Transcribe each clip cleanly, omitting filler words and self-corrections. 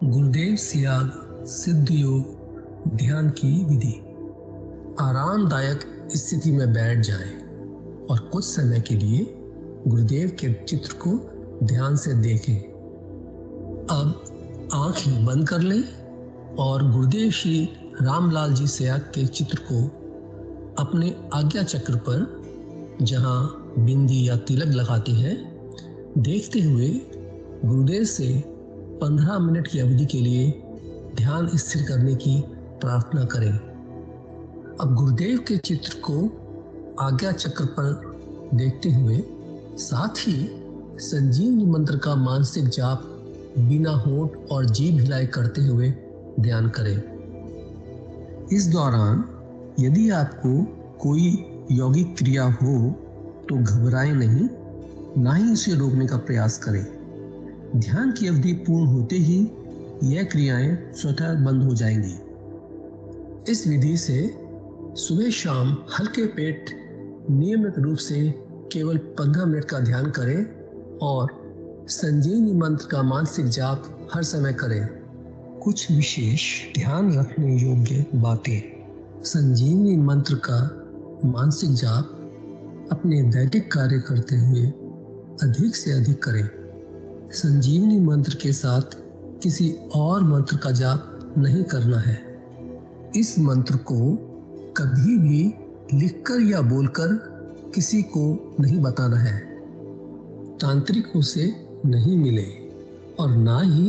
गुरुदेव सियाग सिद्ध योग ध्यान की विधि। आरामदायक स्थिति में बैठ जाएं और कुछ समय के लिए गुरुदेव के चित्र को ध्यान से देखें। अब आंखें बंद कर लें और गुरुदेव श्री रामलाल जी सियाग के चित्र को अपने आज्ञा चक्र पर, जहां बिंदी या तिलक लगाते हैं, देखते हुए गुरुदेव से 15 मिनट की अवधि के लिए ध्यान स्थिर करने की प्रार्थना करें। अब गुरुदेव के चित्र को आज्ञा चक्र पर देखते हुए साथ ही संजीवनी मंत्र का मानसिक जाप बिना होंठ और जीभ हिलाए करते हुए ध्यान करें। इस दौरान यदि आपको कोई यौगिक क्रिया हो तो घबराएं नहीं, ना ही उसे रोकने का प्रयास करें। ध्यान की अवधि पूर्ण होते ही यह क्रियाएं स्वतः बंद हो जाएंगी। इस विधि से सुबह शाम हल्के पेट नियमित रूप से केवल 15 मिनट का ध्यान करें और संजीवनी मंत्र का मानसिक जाप हर समय करें। कुछ विशेष ध्यान रखने योग्य बातें। संजीवनी मंत्र का मानसिक जाप अपने दैनिक कार्य करते हुए अधिक से अधिक करें। संजीवनी मंत्र के साथ किसी और मंत्र का जाप नहीं करना है। इस मंत्र को कभी भी लिखकर या बोलकर किसी को नहीं बताना है। तांत्रिकों से नहीं मिले और ना ही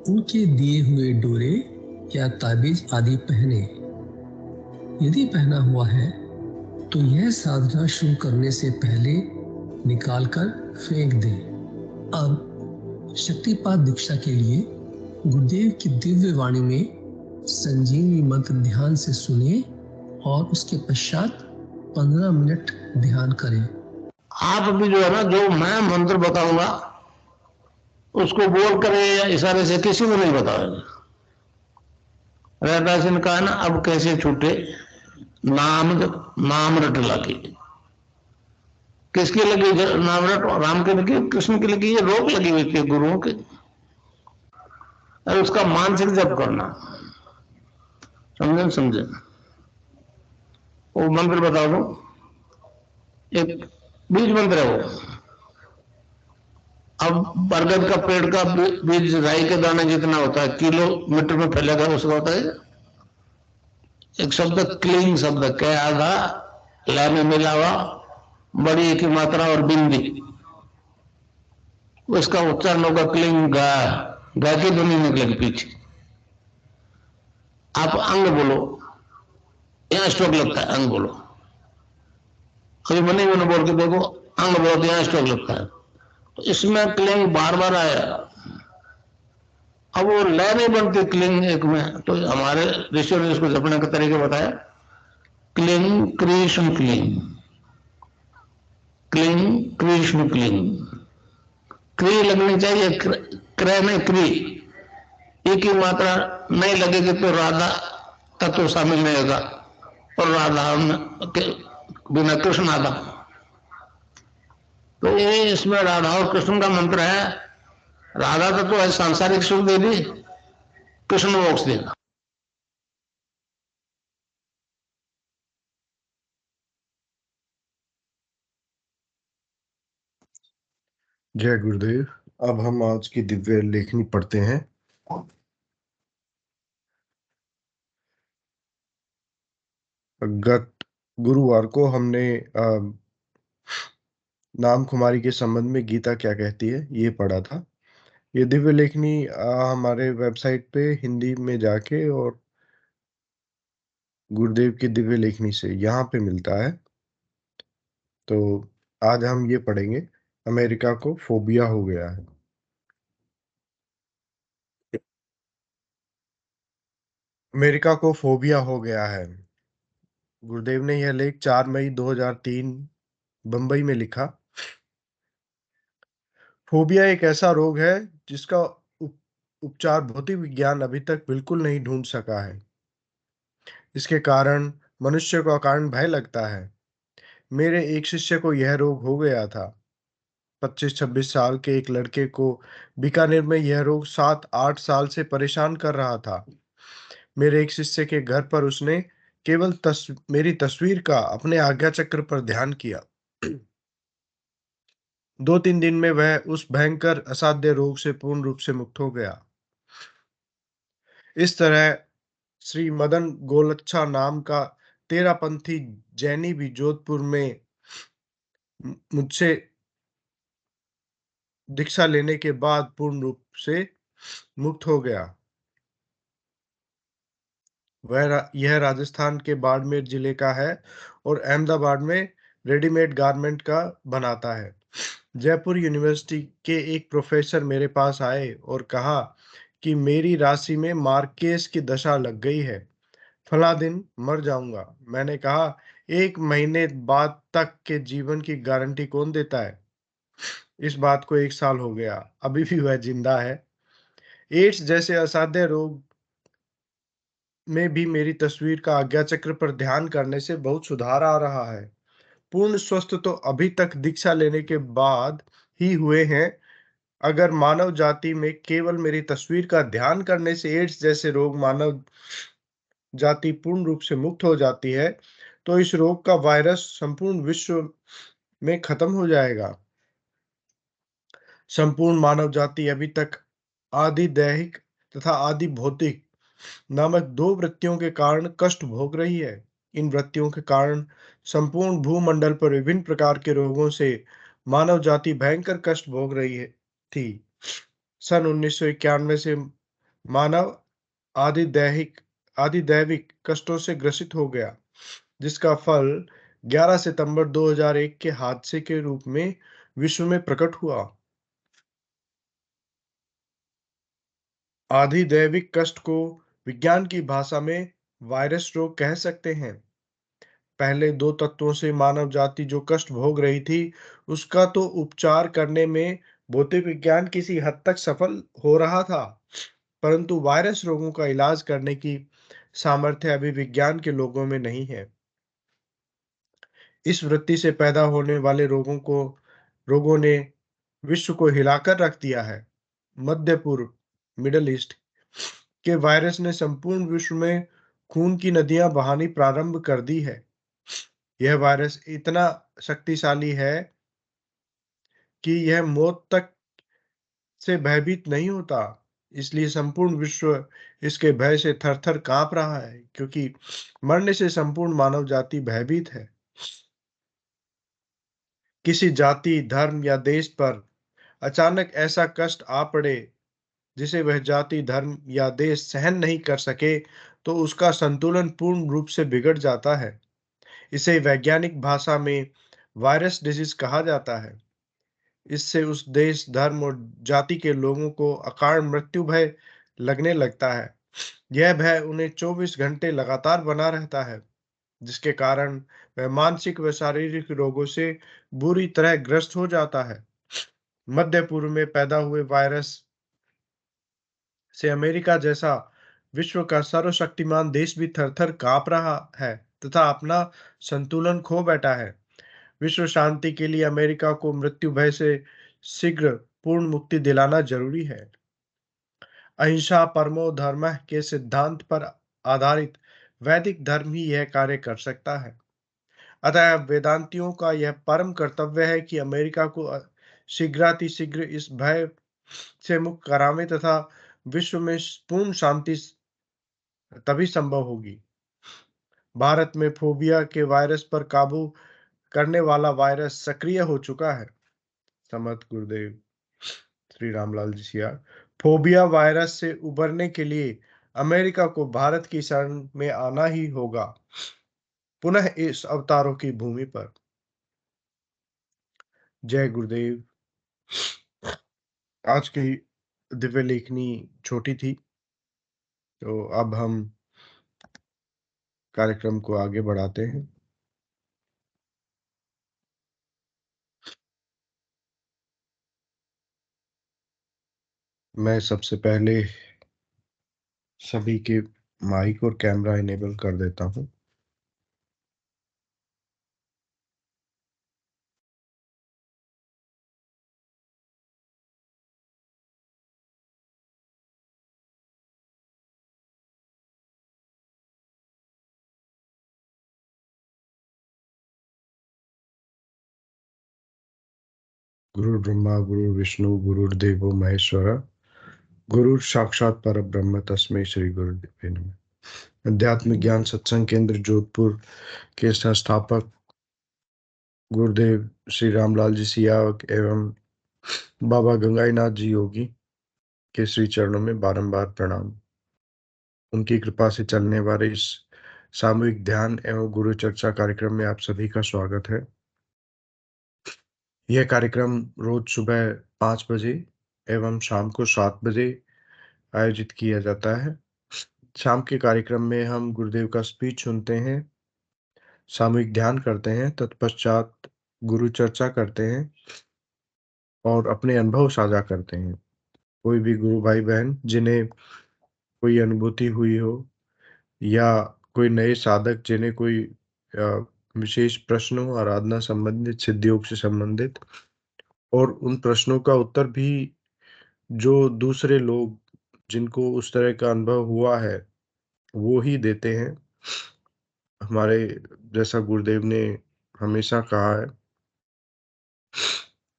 उनके दिए हुए डोरे या ताबीज आदि पहने। यदि पहना हुआ है तो यह साधना शुरू करने से पहले निकालकर फेंक दें। अब शक्तिपात दीक्षा के लिए गुरुदेव की दिव्य वाणी में संजीवनी मंत्र ध्यान से सुनिए और उसके पश्चात 15 मिनट ध्यान करें। आप अभी जो है ना, जो मैं मंत्र बताऊंगा उसको बोल कर या इशारे से किसी को नहीं बताओगे। रहता सिंह का है ना, अब कैसे छूटे नाम रट लगी। किसकी लगी नाम रट? राम की लगी, कृष्ण की लगी, ये रोक लगी हुई थी गुरुओं की। और उसका मानसिक जप करना, समझे? वो मंत्र बता दो, एक बीज मंत्र है वो। अब बरगद का पेड़ का बीज राई के दाने जितना होता है, किलोमीटर में फैलेगा, उसका होता है एक शब्द क्लींग शब्द के आधा लय में मिला हुआ, बड़ी की मात्रा और बिंदी, उसका उच्चारण होगा क्लींग। गा की ध्वनि निकलेगी पीछे। आप अंग बोलो, यहां स्ट्रोक लगता है, अंग बोलो। कभी मनी मैंने बोल के देखो, अंग बोलो तो यहां स्ट्रोक लगता है। तो इसमें क्लिंग बार बार आया। अब वो लय नहीं बनती क्लिंग एक में, तो हमारे ऋषियों ने इसको जपने का तरीका बताया। Cling Krishna cling, cling Krishna cling. क्री लगनी चाहिए, क्रय नहीं क्री। एक ही मात्रा नहीं लगेगी तो राधा तत्व शामिल नहीं होगा, और राधा के बिना कृष्ण आधा। तो ये इसमें राधा और कृष्ण का मंत्र है। राधा तत्व है सांसारिक सुख देवी, कृष्ण मोक्ष देगा। जय गुरुदेव। अब हम आज की दिव्य लेखनी पढ़ते हैं। गत गुरुवार को हमने नाम कुमारी के संबंध में गीता क्या कहती है ये पढ़ा था। ये दिव्य लेखनी हमारे वेबसाइट पे हिंदी में जाके और गुरुदेव की दिव्य लेखनी से यहाँ पे मिलता है। तो आज हम ये पढ़ेंगे, अमेरिका को फोबिया हो गया है। अमेरिका को फोबिया हो गया है। गुरुदेव ने यह लेख 4 मई 2003 बंबई में लिखा। फोबिया एक ऐसा रोग है जिसका उपचार भौतिक विज्ञान अभी तक बिल्कुल नहीं ढूंढ सका है। इसके कारण मनुष्य को अकारण भय लगता है। मेरे एक शिष्य को यह रोग हो गया था। 25-26 साल के एक लड़के को बीकानेर में यह रोग 7-8 साल से परेशान कर रहा था। मेरे एक शिष्य के घर पर उसने केवल मेरी तस्वीर का अपने आज्ञा चक्र पर ध्यान किया। 2-3 दिन में वह उस भयंकर असाध्य रोग से पूर्ण रूप से मुक्त हो गया। इस तरह श्री मदन गोलच्छा नाम का तेरापंथी जैनी भी जोधपुर में मुझसे दीक्षा लेने के बाद पूर्ण रूप से मुक्त हो गया। यह राजस्थान के बाड़मेर जिले का है और अहमदाबाद में रेडीमेड गारमेंट का बनाता है। जयपुर यूनिवर्सिटी के एक प्रोफेसर मेरे पास आए और कहा कि मेरी राशि में मार्केस की दशा लग गई है, फला दिन मर जाऊंगा। मैंने कहा, 1 महीने बाद तक के जीवन की गारंटी कौन देता है? इस बात को 1 साल हो गया, अभी भी वह जिंदा है। एड्स जैसे असाध्य रोग में भी मेरी तस्वीर का आज्ञा चक्र पर ध्यान करने से बहुत सुधार आ रहा है। पूर्ण स्वस्थ तो अभी तक दीक्षा लेने के बाद ही हुए हैं। अगर मानव जाति में केवल मेरी तस्वीर का ध्यान करने से एड्स जैसे रोग मानव जाति पूर्ण रूप से मुक्त हो जाती है, तो इस रोग का वायरस संपूर्ण विश्व में खत्म हो जाएगा। संपूर्ण मानव जाति अभी तक आदि दैहिक तथा आदि भौतिक नामक 2 वृत्तियों के कारण कष्ट भोग रही है। इन वृत्तियों के कारण संपूर्ण भूमंडल पर विभिन्न प्रकार के रोगों से मानव जाति भयंकर कष्ट भोग रही थी। सन 1991 से मानव आदि दैविक कष्टों से ग्रसित हो गया, जिसका फल 11 सितंबर 2001 के हादसे के रूप में विश्व में प्रकट हुआ। आदि दैविक कष्ट को विज्ञान की भाषा में वायरस रोग कह सकते हैं। पहले 2 तत्वों से मानव जाति जो कष्ट भोग रही थी, उसका तो उपचार करने में भौतिक विज्ञान किसी हद तक सफल हो रहा था, परंतु वायरस रोगों का इलाज करने की सामर्थ्य अभी विज्ञान के लोगों में नहीं है। इस वृत्ति से पैदा होने वाले रोगों ने विश्व को हिलाकर रख दिया है। मध्य पूर्व, मिडल ईस्ट के वायरस ने संपूर्ण विश्व में खून की नदियां बहानी प्रारंभ कर दी है। यह वायरस इतना शक्तिशाली है कि यह मौत तक से भयभीत नहीं होता। इसलिए संपूर्ण विश्व इसके भय से थर-थर कांप रहा है, क्योंकि मरने से संपूर्ण मानव जाति भयभीत है। किसी जाति, धर्म या देश पर अचानक ऐसा कष्ट आ पड़े जिसे वह जाति, धर्म या देश सहन नहीं कर सके, तो उसका संतुलन पूर्ण रूप से बिगड़ जाता है। इसे वैज्ञानिक भाषा में वायरस डिजीज कहा जाता है। इससे उस देश, धर्म और जाति के लोगों को अकारण मृत्यु भय लगने लगता है। यह भय उन्हें 24 घंटे लगातार बना रहता है, जिसके कारण वह मानसिक व शारीरिक रोगों से बुरी तरह ग्रस्त हो जाता है। मध्य पूर्व में पैदा हुए वायरस से अमेरिका जैसा विश्व का सर्वशक्तिमान देश भी थर-थर कांप रहा है तथा अपना संतुलन खो बैठा है। विश्व शांति के लिए अमेरिका को मृत्यु भय से शीघ्र पूर्ण मुक्ति दिलाना जरूरी है। अहिंसा परमो धर्मः के सिद्धांत पर आधारित वैदिक धर्म ही यह कार्य कर सकता है। अतः वेदांतियों का यह परम कर्तव्य है कि अमेरिका को शीघ्रातिशीघ्र इस भय से मुक्त करावें तथा विश्व में पूर्ण शांति तभी संभव होगी। भारत में फोबिया के वायरस पर काबू करने वाला वायरस सक्रिय हो चुका है। समर्थ गुरुदेव श्री रामलाल जी सिया। फोबिया वायरस से उबरने के लिए अमेरिका को भारत की शरण में आना ही होगा, पुनः इस अवतारों की भूमि पर। जय गुरुदेव। आज की दिव्य लेखनी छोटी थी, तो अब हम कार्यक्रम को आगे बढ़ाते हैं। मैं सबसे पहले सभी के माइक और कैमरा इनेबल कर देता हूं। गुरु ब्रह्मा गुरु विष्णु गुरुर्देवो महेश्वर गुरु साक्षात परब्रह्म तस्मै श्री गुरुदेवे नमः। अध्यात्म ज्ञान सत्संग केंद्र जोधपुर के संस्थापक गुरुदेव श्री रामलाल जी सिया एवं बाबा गंगाईनाथ जी योगी के श्री चरणों में बारंबार प्रणाम। उनकी कृपा से चलने वाले इस सामूहिक ध्यान एवं गुरु चर्चा कार्यक्रम में आप सभी का स्वागत है। यह कार्यक्रम रोज सुबह 5 बजे एवं शाम को 7 बजे आयोजित किया जाता है। शाम के कार्यक्रम में हम गुरुदेव का स्पीच सुनते हैं, सामूहिक ध्यान करते हैं, तत्पश्चात गुरु चर्चा करते हैं और अपने अनुभव साझा करते हैं। कोई भी गुरु भाई बहन जिन्हें कोई अनुभूति हुई हो या कोई नए साधक जिन्हें कोई विशेष प्रश्न हो आराधना संबंधित, सिद्ध योग से संबंधित, और उन प्रश्नों का उत्तर भी जो दूसरे लोग जिनको उस तरह का अनुभव हुआ है वो ही देते हैं। हमारे जैसा गुरुदेव ने हमेशा कहा है,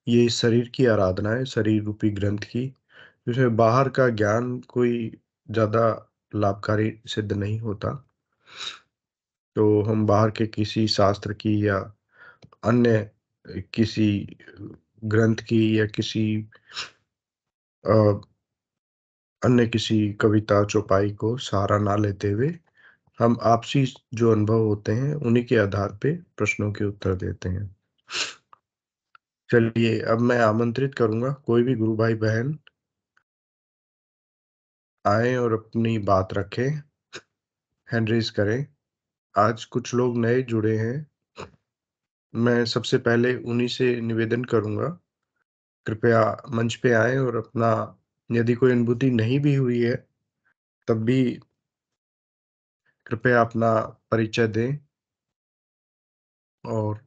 ये इस शरीर की आराधना है, शरीर रूपी ग्रंथ की, जिसमें बाहर का ज्ञान कोई ज्यादा लाभकारी सिद्ध नहीं होता। तो हम बाहर के किसी शास्त्र की या अन्य किसी ग्रंथ की या किसी अन्य किसी कविता चौपाई को सहारा ना लेते हुए हम आपसी जो अनुभव होते हैं उन्हीं के आधार पे प्रश्नों के उत्तर देते हैं। चलिए, अब मैं आमंत्रित करूंगा कोई भी गुरु भाई बहन आए और अपनी बात रखें, हैंड रेज करें। आज कुछ लोग नए जुड़े हैं, मैं सबसे पहले उन्हीं से निवेदन करूंगा, कृपया मंच पे आए और अपना, यदि कोई अनुभूति नहीं भी हुई है तब भी कृपया अपना परिचय दें और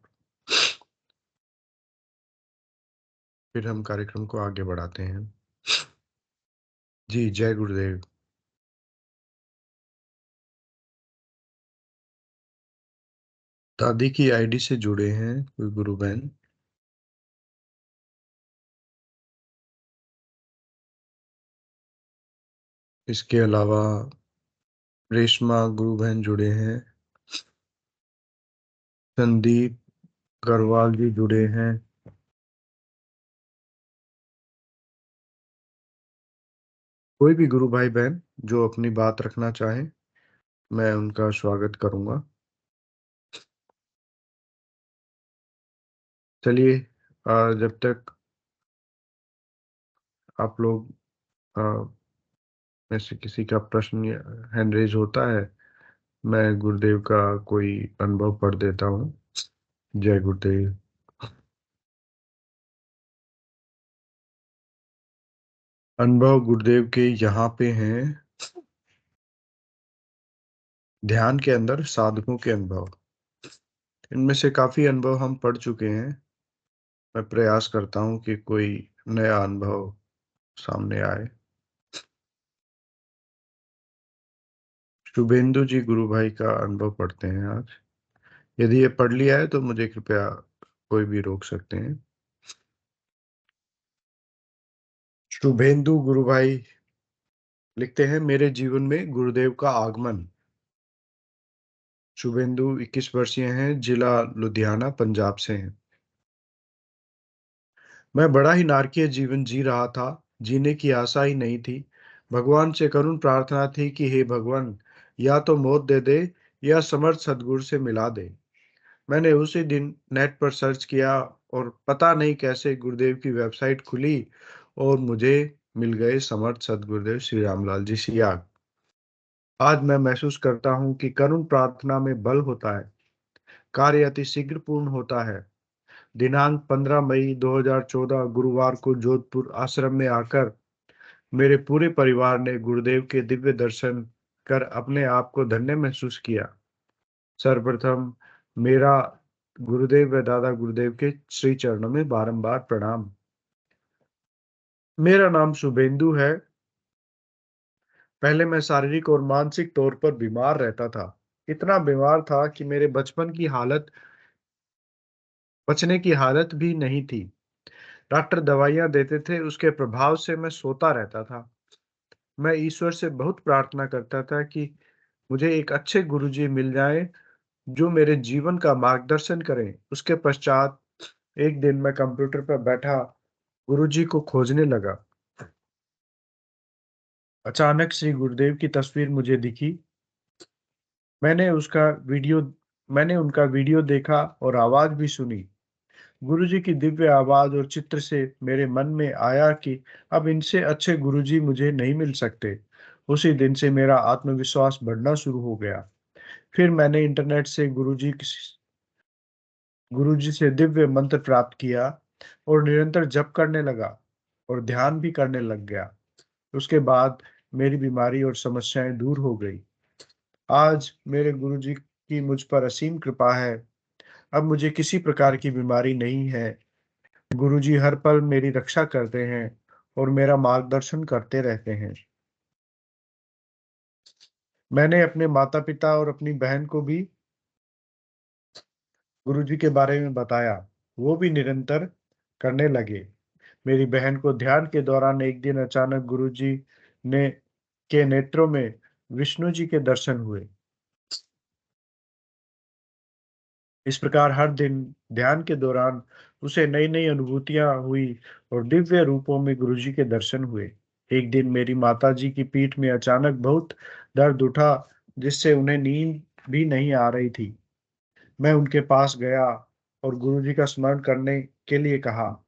फिर हम कार्यक्रम को आगे बढ़ाते हैं। जी, जय गुरुदेव। दादी की आईडी से जुड़े हैं कोई गुरु बहन? इसके अलावा रेशमा गुरु बहन जुड़े हैं, संदीप गरवाल जी जुड़े हैं। कोई भी गुरु भाई बहन जो अपनी बात रखना चाहें, मैं उनका स्वागत करूंगा। चलिए, जब तक आप लोग में से किसी का प्रश्न हैंड रेज होता है, मैं गुरुदेव का कोई अनुभव पढ़ देता हूँ। जय गुरुदेव। अनुभव गुरुदेव के यहाँ पे हैं, ध्यान के अंदर साधकों के अनुभव। इनमें से काफी अनुभव हम पढ़ चुके हैं। मैं प्रयास करता हूँ कि कोई नया अनुभव सामने आए। शुभेंदु जी गुरु भाई का अनुभव पढ़ते हैं आज। यदि ये पढ़ लिया है तो मुझे कृपया कोई भी रोक सकते हैं। शुभेंदु गुरु भाई लिखते हैं, मेरे जीवन में गुरुदेव का आगमन। शुभेंदु 21 वर्षीय हैं, जिला लुधियाना पंजाब से हैं। मैं बड़ा ही नारकीय जीवन जी रहा था, जीने की आशा ही नहीं थी। भगवान से करुण प्रार्थना थी कि हे भगवान, या तो मौत दे दे या समर्थ सदगुरु से मिला दे। मैंने उसी दिन नेट पर सर्च किया और पता नहीं कैसे गुरुदेव की वेबसाइट खुली और मुझे मिल गए समर्थ सदगुरुदेव श्री रामलाल जी सियाग। आज मैं महसूस करता हूँ कि करुण प्रार्थना में बल होता है, कार्य अति शीघ्र पूर्ण होता है। दिनांक 15 मई 2014 गुरुवार को जोधपुर आश्रम में आकर मेरे पूरे परिवार ने गुरुदेव के दिव्य दर्शन कर अपने आप को धन्य महसूस किया। सर्वप्रथम मेरा गुरुदेव व दादा गुरुदेव के श्री चरणों में बारंबार प्रणाम। मेरा नाम शुभेंदु है। पहले मैं शारीरिक और मानसिक तौर पर बीमार रहता था। इतना बीमार था कि मेरे बचने की हालत भी नहीं थी। डॉक्टर दवाइयाँ देते थे, उसके प्रभाव से मैं सोता रहता था। मैं ईश्वर से बहुत प्रार्थना करता था कि मुझे एक अच्छे गुरुजी मिल जाएँ, जो मेरे जीवन का मार्गदर्शन करें। उसके पश्चात एक दिन मैं कंप्यूटर पर बैठा गुरुजी को खोजने लगा। अचानक श्री गुरुदेव की तस्वीर मुझे दिखी। मैंने उसका वीडियो मैंने उनका वीडियो देखा और आवाज़ भी सुनी। गुरुजी की दिव्य आवाज़ और चित्र से मेरे मन में आया कि अब इनसे अच्छे गुरुजी मुझे नहीं मिल सकते। उसी दिन से मेरा आत्मविश्वास बढ़ना शुरू हो गया। फिर मैंने इंटरनेट से गुरुजी से दिव्य मंत्र प्राप्त किया और निरंतर जप करने लगा और ध्यान भी करने लग गया। उसके बाद मेरी बीमारी और समस्याएं दूर हो गई। आज मेरे गुरुजी की मुझ पर असीम कृपा है। अब मुझे किसी प्रकार की बीमारी नहीं है। गुरुजी हर पल मेरी रक्षा करते हैं और मेरा मार्गदर्शन करते रहते हैं। मैंने अपने माता-पिता और अपनी बहन को भी गुरुजी के बारे में बताया। वो भी निरंतर करने लगे। मेरी बहन को ध्यान के दौरान एक दिन अचानक गुरुजी ने के नेत्रों में विष्णु जी के दर्शन हुए। इस प्रकार हर दिन ध्यान के दौरान उसे नई-नई अनुभूतियाँ हुई और दिव्य रूपों में गुरुजी के दर्शन हुए। एक दिन मेरी माताजी की पीठ में अचानक बहुत दर्द उठा, जिससे उन्हें नींद भी नहीं आ रही थी। मैं उनके पास गया और गुरुजी का स्मरण करने के लिए कहा।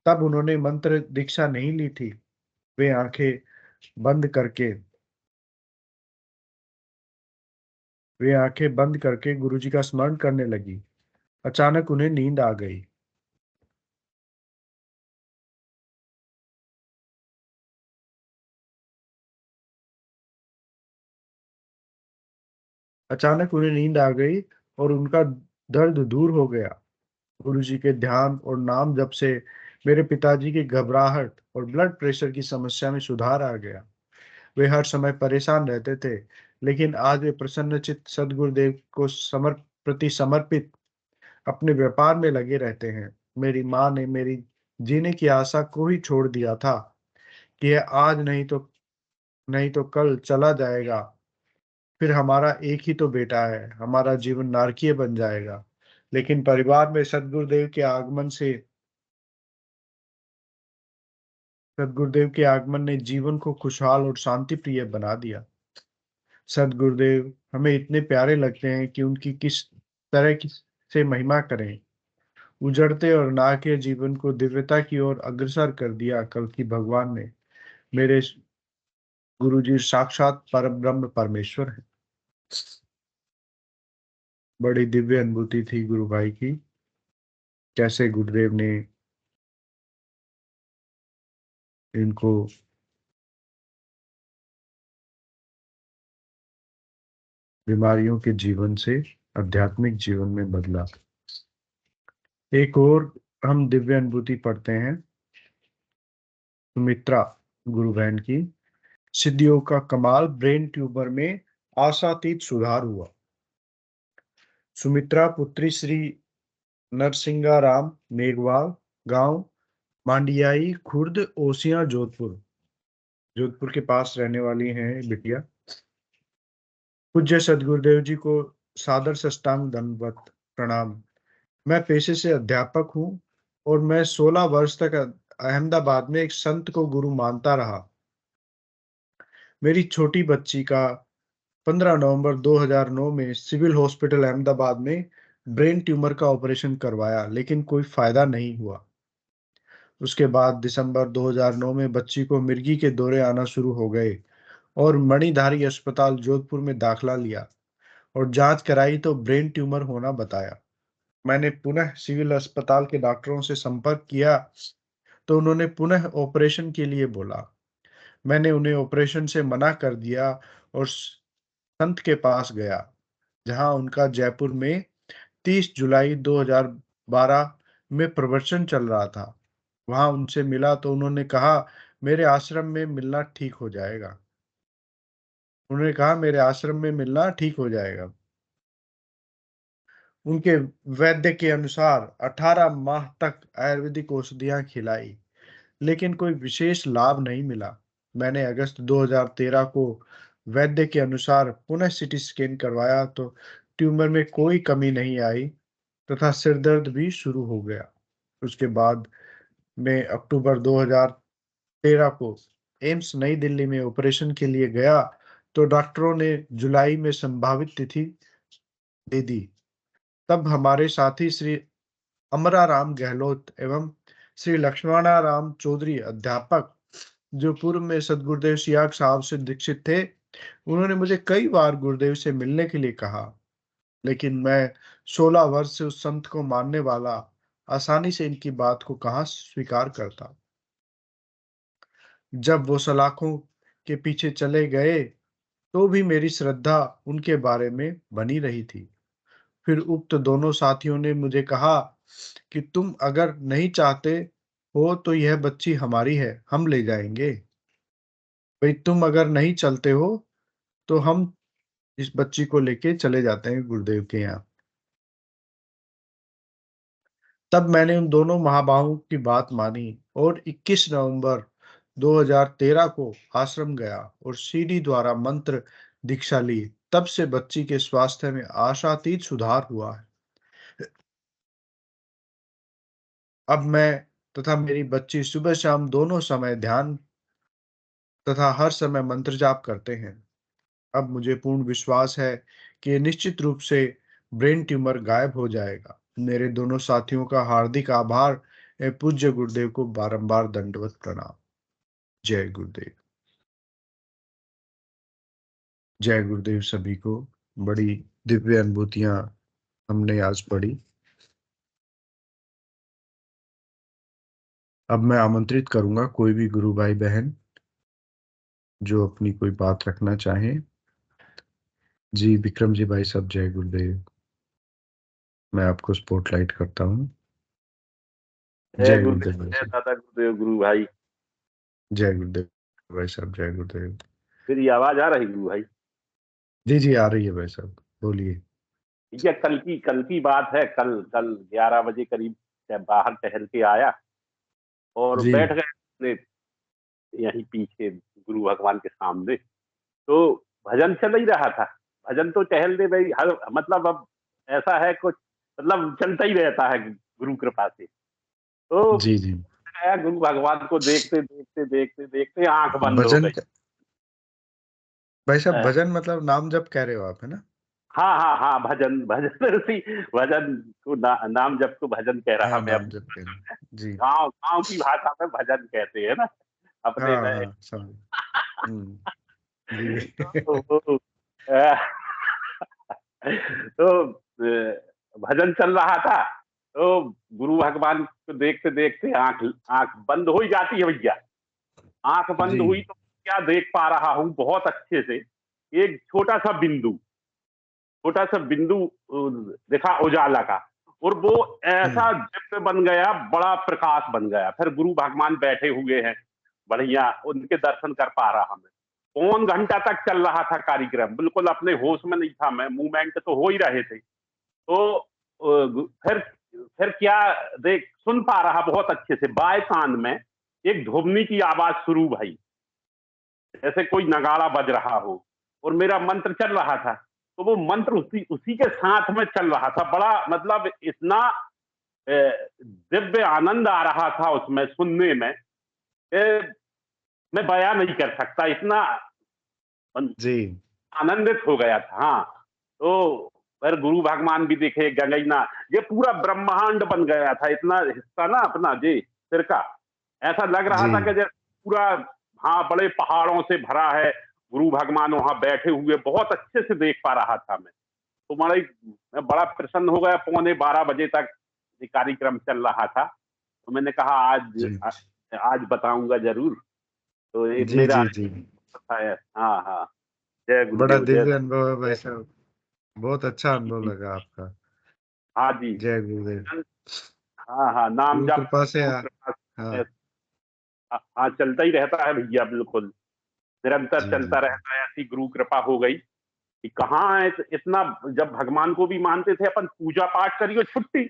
तब उन्होंने मंत्र दीक्षा नहीं ली थी। वे आंखें बंद करके वे आंखें बंद करके गुरुजी का स्मरण करने लगी। अचानक उन्हें नींद आ गई। अचानक उन्हें नींद आ गई और उनका दर्द दूर हो गया। गुरुजी के ध्यान और नाम जप से मेरे पिताजी की घबराहट और ब्लड प्रेशर की समस्या में सुधार आ गया। वे हर समय परेशान रहते थे, लेकिन आज वे प्रसन्नचित्त सद्गुरुदेव को प्रति समर्पित अपने व्यापार में लगे रहते हैं। मेरी माँ ने मेरी जीने की आशा को ही छोड़ दिया था कि यह आज नहीं तो कल चला जाएगा। फिर हमारा एक ही तो बेटा है, हमारा जीवन नारकीय बन जाएगा। लेकिन परिवार में सदगुरुदेव के आगमन ने जीवन को खुशहाल और शांति प्रिय बना दिया। सदगुरुदेव हमें इतने प्यारे लगते हैं कि उनकी किस तरह की से महिमा करें। उजड़ते और नारकीय जीवन को दिव्यता की ओर अग्रसर कर दिया। कल की भगवान ने मेरे गुरुजी साक्षात परब्रह्म परमेश्वर है। बड़ी दिव्य अनुभूति थी गुरु भाई की। कैसे गुरुदेव ने इनको बीमारियों के जीवन से आध्यात्मिक जीवन में बदला। एक और हम दिव्य अनुभूति पढ़ते हैं सुमित्रा गुरु बहन की। सिद्धियों का कमाल, ब्रेन ट्यूमर में आशातीत सुधार हुआ। सुमित्रा पुत्री श्री नरसिंगाराम मेघवाल, गांव मांडियाई खुर्द, ओसियां, जोधपुर जोधपुर के पास रहने वाली हैं बिटिया। पूज्य सदगुरुदेव जी को सादर साष्टांग दंडवत प्रणाम। मैं पेशे से अध्यापक हूँ और मैं 16 वर्ष तक अहमदाबाद में एक संत को गुरु मानता रहा। मेरी छोटी बच्ची का 15 नवंबर 2009 में सिविल हॉस्पिटल अहमदाबाद में ब्रेन ट्यूमर का ऑपरेशन करवाया, लेकिन कोई फायदा नहीं हुआ। उसके बाद दिसंबर 2009 में बच्ची को मिर्गी के दौरे आना शुरू हो गए और मणिधारी अस्पताल जोधपुर में दाखला लिया और जांच कराई तो ब्रेन ट्यूमर होना बताया। मैंने पुनः सिविल अस्पताल के डॉक्टरों से संपर्क किया तो उन्होंने पुनः ऑपरेशन के लिए बोला। मैंने उन्हें ऑपरेशन से मना कर दिया और संत के पास गया, जहां उनका जयपुर में 30 जुलाई 2012 में प्रवचन चल रहा था। वहां उनसे मिला तो उन्होंने कहा मेरे आश्रम में मिलना ठीक हो जाएगा। उन्होंने कहा मेरे आश्रम में मिलना ठीक हो जाएगा। उनके वैद्य के अनुसार 18 माह तक आयुर्वेदिक औषधियां खिलाई, लेकिन कोई विशेष लाभ नहीं मिला। मैंने अगस्त 2013 को वैद्य के अनुसार पुनः सीटी स्कैन करवाया तो ट्यूमर में कोई कमी नहीं आई तथा सिर दर्द भी शुरू हो गया। उसके बाद मैं अक्टूबर 2013 को एम्स नई दिल्ली में ऑपरेशन के लिए गया तो डॉक्टरों ने जुलाई में संभावित तिथि दे दी। तब हमारे साथी श्री अमराराम गहलोत एवं श्री लक्ष्मणाराम चौधरी अध्यापक, जो पूर्व में सदगुरुदेव सियाग साहब से दीक्षित थे, उन्होंने मुझे कई बार गुरुदेव से मिलने के लिए कहा, लेकिन मैं 16 वर्ष से उस संत को मानने वाला आसानी से इनकी बात को कहाँ स्वीकार करता। जब वो सलाखों के पीछे चले गए तो भी मेरी श्रद्धा उनके बारे में बनी रही थी। फिर उक्त दोनों साथियों ने मुझे कहा कि तुम अगर नहीं चाहते हो तो यह बच्ची हमारी है, हम ले जाएंगे। भाई तुम अगर नहीं चलते हो तो हम इस बच्ची को लेके चले जाते हैं गुरुदेव के यहाँ। तब मैंने उन दोनों महाबाहुओं की बात मानी और 21 नवंबर 2013 को आश्रम गया और सीडी द्वारा मंत्र दीक्षा ली। तब से बच्ची के स्वास्थ्य में आशातीत सुधार हुआ है। अब मैं तथा मेरी बच्ची सुबह शाम दोनों समय ध्यान तथा हर समय मंत्र जाप करते हैं। अब मुझे पूर्ण विश्वास है कि निश्चित रूप से ब्रेन ट्यूमर गायब हो जाएगा। मेरे दोनों साथियों का हार्दिक आभार एवं पूज्य गुरुदेव को बारंबार दंडवत प्रणाम। जय गुरुदेव। जय गुरुदेव सभी को। बड़ी दिव्य अनुभूतियां हमने आज पढ़ी। अब मैं आमंत्रित करूंगा कोई भी गुरु भाई बहन जो अपनी कोई बात रखना चाहे। जी विक्रम जी भाई साहब, जय गुरुदेव। मैं आपको स्पॉटलाइट करता हूँ। जय जय गुरुदेव, गुरुदेव भाई जय साहब। दादा गुरुदेव गुरु भाई। जय गुरुदेव भाई साहब, जय गुरुदेव। मेरी आवाज आ रही गुरु भाई? जी जी आ रही है भाई साहब, बोलिए। ये कल की बात है। कल कल 11 बजे करीब बाहर टहल के आया और जी बैठ गए यहीं पीछे गुरु भगवान के सामने। तो भजन चल ही रहा था। भजन तो टहल दे भाई, हर मतलब अब ऐसा है कुछ, मतलब चलता ही रहता है गुरु कृपा से। तो जी जी। गया गुरु भगवान को देखते देखते देखते देखते आंख बंद हो भजन गई। भाई साहब, भजन मतलब नाम जप कह रहे हो आप, है ना? हाँ हाँ हाँ, भजन भजन उसी भजन को नाम जप को भजन कह रहा हाँ मैं नाम अपने। जप कह रहे हैं। जी। गांव गांव की भाषा में भजन कहते हैं ना अपने हाँ में। हाँ समझ। जी तो भजन चल रहा था। तो गुरु भगवान को देखते देखते आंख आंख बंद हो ही जाती है भैया। आंख बंद जी। हुई तो क्या देख पा रहा हूं बहुत अच्छे से, एक छोटा सा बिंदु दिखा उजाला का, और वो ऐसा हम्म दिव्य बन गया, बड़ा प्रकाश बन गया। फिर गुरु भगवान बैठे हुए हैं बढ़िया, उनके दर्शन कर पा रहा मैं। पौन घंटा तक चल रहा था कार्यक्रम, बिल्कुल अपने होश में नहीं था मैं, मूवमेंट तो हो ही रहे थे। तो फिर क्या देख सुन पा रहा बहुत अच्छे से, बाएं कान में एक धुबनी की आवाज शुरू भई, जैसे कोई नगाड़ा बज रहा हो, और मेरा मंत्र चल रहा था। तो वो मंत्र उसी उसी के साथ में चल रहा था। बड़ा मतलब इतना दिव्य आनंद आ रहा था उसमें सुनने में, मैं बयां नहीं कर सकता, इतना जी। आनंदित हो गया था। हाँ, तो फिर गुरु भगवान भी दिखे, गंगैना, ये पूरा ब्रह्मांड बन गया था, इतना हिस्सा ना अपना जी सिर का, ऐसा लग रहा जी था कि जैसे पूरा, हाँ, बड़े पहाड़ों से भरा है। गुरु भगवान वहां बैठे हुए बहुत अच्छे से देख पा रहा था मैं। तो मैं बड़ा प्रसन्न हो गया। 11:15 बजे तक ये कार्यक्रम चल रहा था। तो मैंने कहा आज जी आज बताऊंगा जरूर। तो ये जी मेरा जी जी। है। हाँ हाँ, जय बड़ा गुरुदेव, जय। दिव्य अनुभव है भाई साहब। बहुत अच्छा अनुभव लगा आपका। हाँ जी। जय गुरुदेव। हाँ हाँ, नाम गुरु जप कृपा से गुरु कृपा हाँ। से, हाँ, चलता ही रहता है भैया, बिल्कुल निरंतर जी जी चलता जी। रहता है। ऐसी गुरु कृपा हो गई। कि कहाँ इतना, जब भगवान को भी मानते थे अपन, पूजा पाठ करियो छुट्टी,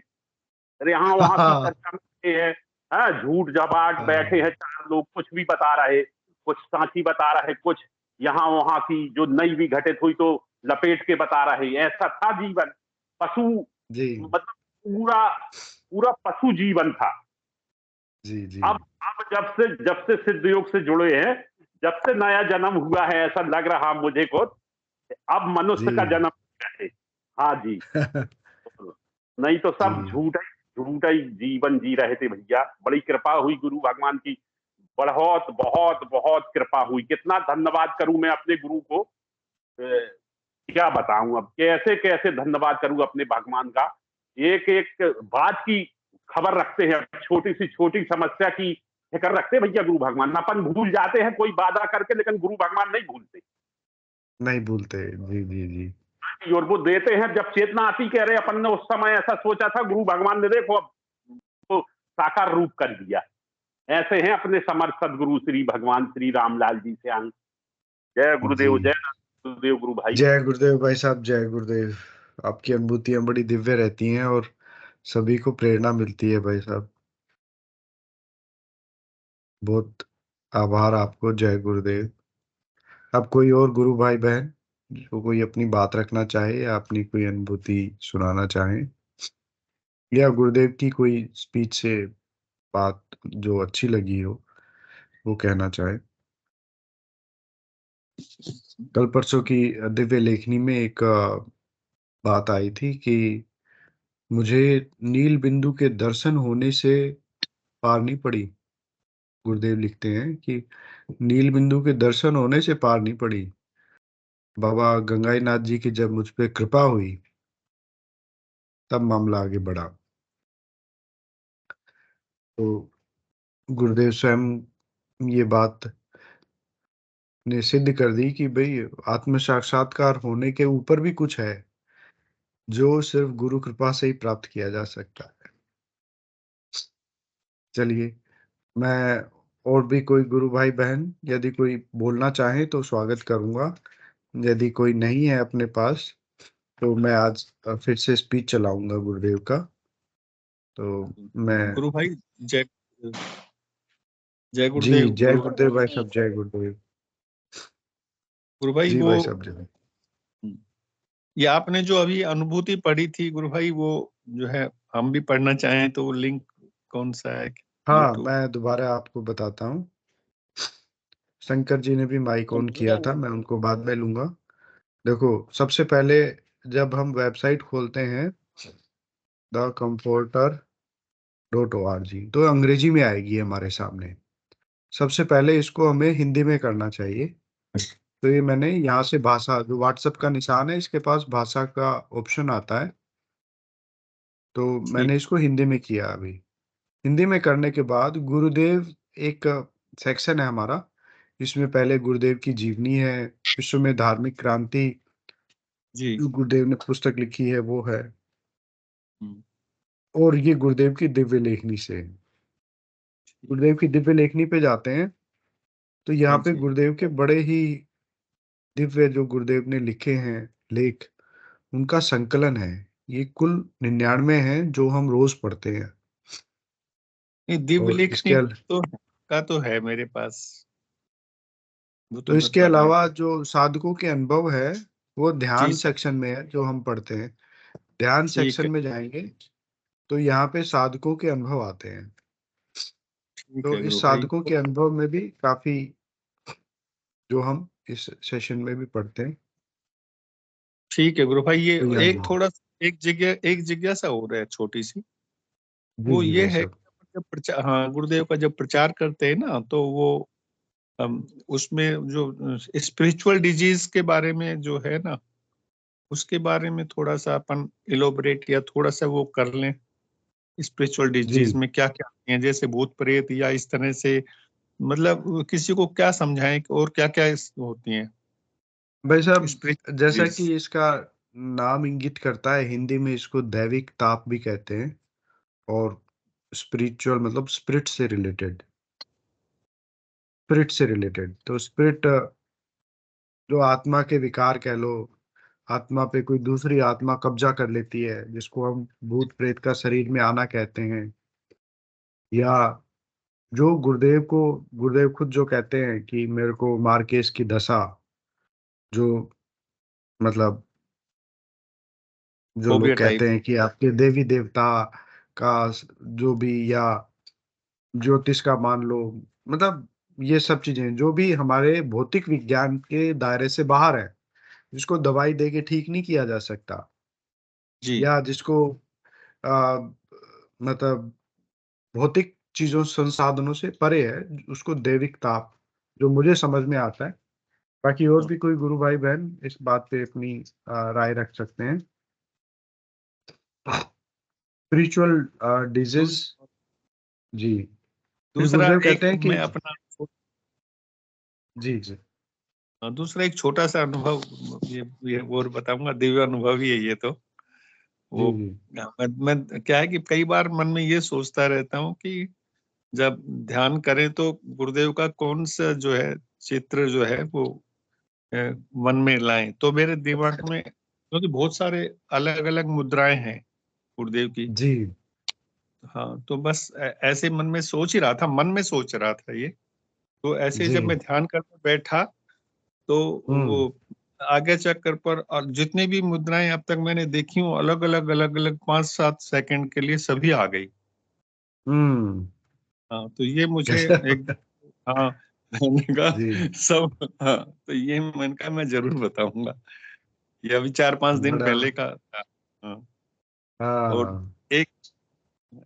अरे यहाँ वहां की चर्चा में है, हाँ, झूठ झपाट बैठे हैं चार लोग, कुछ भी बता रहे, कुछ सांची बता रहे, कुछ यहाँ वहां की जो नई भी घटित हुई तो लपेट के बता रहे। ऐसा था जीवन, पशु, जी मतलब पूरा पूरा पशु जीवन था। जी जी अब जब से सिद्ध योग से जुड़े हैं, जब से नया जन्म हुआ है, ऐसा लग रहा मुझे को, अब मनुष्य का जी जन्म हुआ है। हाँ जी, नहीं तो सब जी झूठा ही जीवन जी रहे थे भैया। बड़ी कृपा हुई गुरु भगवान की, बहुत बहुत बहुत कृपा हुई। कितना धन्यवाद करूं मैं अपने गुरु को, क्या बताऊं, अब कैसे कैसे धन्यवाद करूं अपने भगवान का। एक एक बात की खबर रखते हैं, छोटी समस्या की फिक्र रखते हैं भैया गुरु भगवान। अपन भूल जाते हैं कोई वादा करके, लेकिन गुरु भगवान नहीं भूलते, नहीं भूलते। जी जी जी और वो देते हैं जब चेतना आती। कह रहे अपन ने उस समय ऐसा सोचा था, गुरु भगवान ने देखो अब तो साकार रूप कर दिया। ऐसे हैं अपने समर्थ सदगुरु श्री भगवान श्री रामलाल जी से आंग। जय जी। गुरुदेव, जय गुरुदेव गुरु भाई। जय गुरुदेव भाई साहब, जय गुरुदेव। आपकी अनुभूतियां बड़ी दिव्य रहती हैं और सभी को प्रेरणा मिलती है भाई साहब। बहुत आभार आपको। जय गुरुदेव। अब कोई और गुरु भाई बहन जो कोई अपनी बात रखना चाहे या अपनी कोई अनुभूति सुनाना चाहे, या गुरुदेव की कोई स्पीच से बात जो अच्छी लगी हो वो कहना चाहे। कल परसों की दिव्य लेखनी में एक बात आई थी कि मुझे नील बिंदु के दर्शन होने से पार नहीं पड़ी। गुरुदेव लिखते हैं कि नील बिंदु के दर्शन होने से पार नहीं पड़ी। बाबा गंगाई नाथ जी की जब मुझ पे कृपा हुई तब मामला आगे बढ़ा। तो गुरुदेव स्वयं ये बात ने सिद्ध कर दी कि भाई आत्म साक्षात्कार होने के ऊपर भी कुछ है जो सिर्फ गुरु कृपा से ही प्राप्त किया जा सकता है। चलिए, मैं और भी कोई गुरु भाई बहन यदि कोई बोलना चाहे तो स्वागत करूंगा। यदि कोई नहीं है अपने पास तो मैं आज फिर से स्पीच चलाऊंगा गुरुदेव का। तो मैं गुरु भाई, जय जय जी, गुरुदेव। जय गुरुदेव भाई साहब, जय गुरुदेव। गुरु भाई, जी वो भाई साहब, जय। ये आपने जो अभी अनुभूति पढ़ी थी गुरु भाई, वो जो है हम भी पढ़ना चाहें तो वो लिंक कौन सा है? हाँ, YouTube? मैं दोबारा आपको बताता हूँ। शंकर जी ने भी माइक ऑन किया था, मैं उनको बाद में लूंगा। देखो, सबसे पहले जब हम वेबसाइट खोलते हैं thecomforter.org तो अंग्रेजी में आएगी हमारे सामने। सबसे पहले इसको हमें हिंदी में करना चाहिए। तो ये मैंने यहाँ से भाषा, जो व्हाट्सएप का निशान है इसके पास भाषा का ऑप्शन आता है, तो मैंने इसको हिंदी में किया अभी। हिंदी में करने के बाद गुरुदेव एक सेक्शन है हमारा, इसमें पहले गुरुदेव की जीवनी है, विश्व में धार्मिक क्रांति, जी। जो गुरुदेव ने पुस्तक लिखी है वो है, हम्म, और ये गुरुदेव की दिव्य लेखनी से है। गुरुदेव की दिव्य लेखनी पे जाते हैं तो यहाँ हाँ पे जी। गुरुदेव के बड़े ही दिव्य जो गुरुदेव ने लिखे हैं लेख, उनका संकलन है। ये कुल 99 हैं जो हम रोज पढ़ते हैं। ये दिव्य और लेखनी तो है मेरे पास, वो तो तो मैं इसके पढ़ लिया। अलावा जो साधकों के अनुभव है वो जी ध्यान सर। सेक्शन में है जो हम पढ़ते हैं। ध्यान ठीक सेक्शन है, में जाएंगे तो यहाँ पे साधकों के अनुभव आते हैं। ठीक तो है इस गुरु भाई। साधकों के अनुभव में भी काफी जो हम इस सेशन में भी पढ़ते हैं। ठीक है गुरु भाई, ये तो यहाँ एक थोड़ा एक जिज्ञासा हो रहा है छोटी सी। जी वो जी ये भाई है साहब। कि जब प्रचार, हाँ, गुरुदेव का जब प्रचार करते हैं ना, तो वो उसमें जो स्पिरिचुअल डिजीज के बारे में जो है ना, उसके बारे में थोड़ा सा अपन इलोबरेट या थोड़ा सा वो कर लें। स्पिरिचुअल जी डिजीज में क्या क्या आती हैं, जैसे भूत प्रेत या इस तरह से, मतलब किसी को क्या समझाएं और क्या क्या होती हैं भाई साहब, स्पिरिचुअल जैसा डिजीज? कि इसका नाम इंगित करता है, हिंदी में इसको दैविक ताप भी कहते हैं, और स्पिरिचुअल मतलब स्पिरिट से रिलेटेड। तो स्पिरिट जो आत्मा के विकार कह लो, आत्मा पे कोई दूसरी आत्मा कब्जा कर लेती है, जिसको हम भूत प्रेत का शरीर में आना कहते हैं, या जो गुरुदेव खुद जो कहते हैं कि मेरे को मार्केस की दशा, जो मतलब जो फोबिया लोग टाइप। कहते हैं कि आपके देवी देवता का जो भी, या ज्योतिष का मान लो, मतलब ये सब चीजें जो भी हमारे भौतिक विज्ञान के दायरे से बाहर है, जिसको दवाई दे के ठीक नहीं किया जा सकता, जी। या जिसको आ, मतलब भौतिक चीजों संसाधनों से परे है, उसको दैविक ताप, जो मुझे समझ में आता है। बाकी और भी कोई गुरु भाई बहन इस बात पे अपनी राय रख सकते हैं। Spiritual disease. दूस- जी। फिर दूसरा गुरुदेव एक कहते हैं कि मैं अपना जी जी दूसरा एक छोटा सा अनुभव, ये और बताऊंगा, दिव्य अनुभव ही है ये तो। जी वो जी मैं क्या है कि कई बार मन में ये सोचता रहता हूँ कि जब ध्यान करें तो गुरुदेव का कौन सा जो है चित्र जो है वो अ, मन में लाएं, तो मेरे दिमाग में क्योंकि बहुत सारे अलग अलग मुद्राएं हैं गुरुदेव की। जी। हाँ, तो बस ऐसे मन में सोच ही रहा था, मन में सोच रहा था ये। तो ऐसे ही जी। जब मैं ध्यान करने बैठा तो हम्म। वो आगे चक्कर पर, और जितनी भी मुद्राएं अब तक मैंने देखी हूँ अलग अलग 5-7 सेकंड के लिए सभी आ गई। हम्म। हाँ, तो ये मुझे एक, हाँ, मैंने जी। कहा सब, हाँ, तो ये मैंने कहा मैं जरूर बताऊंगा। ये अभी 4-5 दिन बड़ा। पहले का था। हाँ। और हाँ। एक